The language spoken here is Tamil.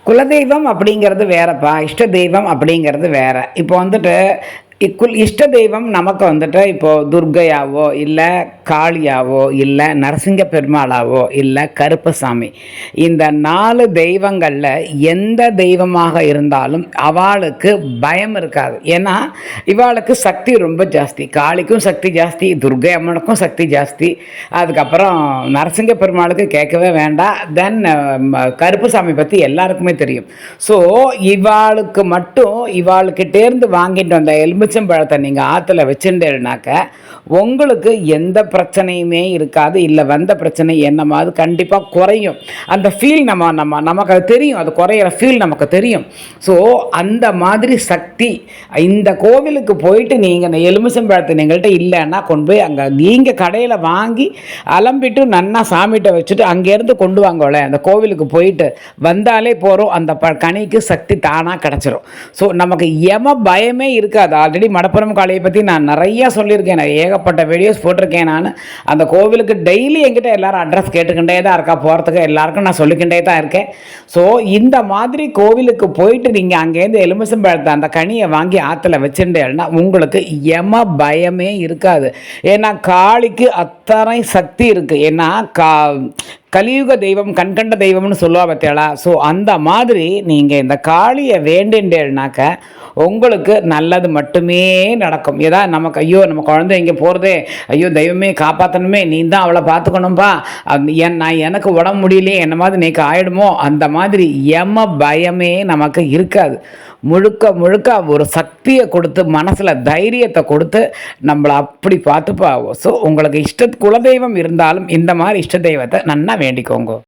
குலதெய்வம் அப்படிங்கிறது வேறப்பா. இஷ்ட தெய்வம் அப்படிங்கிறது வேற. இப்போ வந்துட்டு இஷ்ட தெய்வம் நமக்கு வந்துட்டு இப்போது துர்க்கையாவோ இல்லை காளியாவோ இல்லை நரசிங்க பெருமாளாவோ இல்லை கருப்பசாமி, இந்த 4 தெய்வங்களில் எந்த தெய்வமாக இருந்தாலும் அவளுக்கு பயம் இருக்காது. ஏன்னா இவாளுக்கு சக்தி ரொம்ப ஜாஸ்தி. காளிக்கும் சக்தி ஜாஸ்தி, துர்க்கை அம்மனுக்கும் சக்தி ஜாஸ்தி. அதுக்கப்புறம் நரசிங்க பெருமாளுக்கு கேட்கவே வேண்டாம். தென் கருப்பசாமி பற்றி எல்லாருக்குமே தெரியும். ஸோ இவாளுக்கு மட்டும் இவாளுக்கிட்டேருந்து வாங்கிட்டு வந்த எலுமிச்சம்பழத்தை நீங்கள் ஆற்றுல வச்சுட்டேன்னாக்க உங்களுக்கு எந்த பிரச்சனையுமே இருக்காது. இல்லை வந்த பிரச்சனை என்னமாவது கண்டிப்பாக குறையும். அந்த ஃபீல் நமக்கு அது தெரியும். அது குறையிற ஃபீல் நமக்கு தெரியும். ஸோ அந்த மாதிரி சக்தி இந்த கோவிலுக்கு போயிட்டு நீங்கள் எலுமிச்சம்பழத்தை நீங்கள்கிட்ட இல்லைன்னா கொண்டு போய் அங்கே நீங்கள் கடையில் வாங்கி அலம்பிட்டு நன்னா சாமிகிட்ட வச்சுட்டு அங்கேருந்து கொண்டு வாங்கல. அந்த கோவிலுக்கு போயிட்டு வந்தாலே போகிறோம், அந்த கனிக்கு சக்தி தானாக கிடச்சிரும். ஸோ நமக்கு பயமே இருக்காது. ஆல்ரெடி மடப்புறம் காளியை பற்றி நான் நிறையா சொல்லியிருக்கேன். நான் ஏகப்பட்ட வீடியோஸ் போட்டிருக்கேன். நான் அந்த கோவிலுக்கு டெய்லி என்கிட்ட எல்லோரும் அட்ரஸ் கேட்டுக்கிட்டே தான் இருக்கா. போகிறதுக்கு எல்லாருக்கும் நான் சொல்லிக்கிட்டே தான் இருக்கேன். ஸோ இந்த மாதிரி கோவிலுக்கு போயிட்டு நீங்கள் அங்கேருந்து எலுமிச்சம்பழத்தை அந்த கனியை வாங்கி ஆற்றுல வச்சுட்டேன்னா உங்களுக்கு பயமே இருக்காது. ஏன்னா காளிக்கு அத்தனை சக்தி இருக்குது. ஏன்னா கலியுக தெய்வம் கண்கண்ட தெய்வம்னு சொல்லுவா பார்த்தேளா. ஸோ அந்த மாதிரி நீங்கள் இந்த காளியை வேண்டுண்டேன்னாக்க உங்களுக்கு நல்லது மட்டுமே நடக்கும். ஏதா நமக்கு ஐயோ நம்ம குழந்தை இங்கே போகிறதே, ஐயோ தெய்வமே காப்பாற்றணுமே, நீ தான் அவளை பார்த்துக்கணும்பா, நான் எனக்கு உடம்பு முடியலையே என்ன மாதிரி நீக்கு ஆயிடுமோ, அந்த மாதிரி பயமே நமக்கு இருக்காது. முழுக்க முழுக்க ஒரு சக்தியை கொடுத்து மனசில் தைரியத்தை கொடுத்து நம்மளை அப்படி பார்த்துப்பா. ஸோ உங்களுக்கு குலதெய்வம் இருந்தாலும் இந்த மாதிரி இஷ்ட தெய்வத்தை நன்னா வேண்டிக்கோங்க.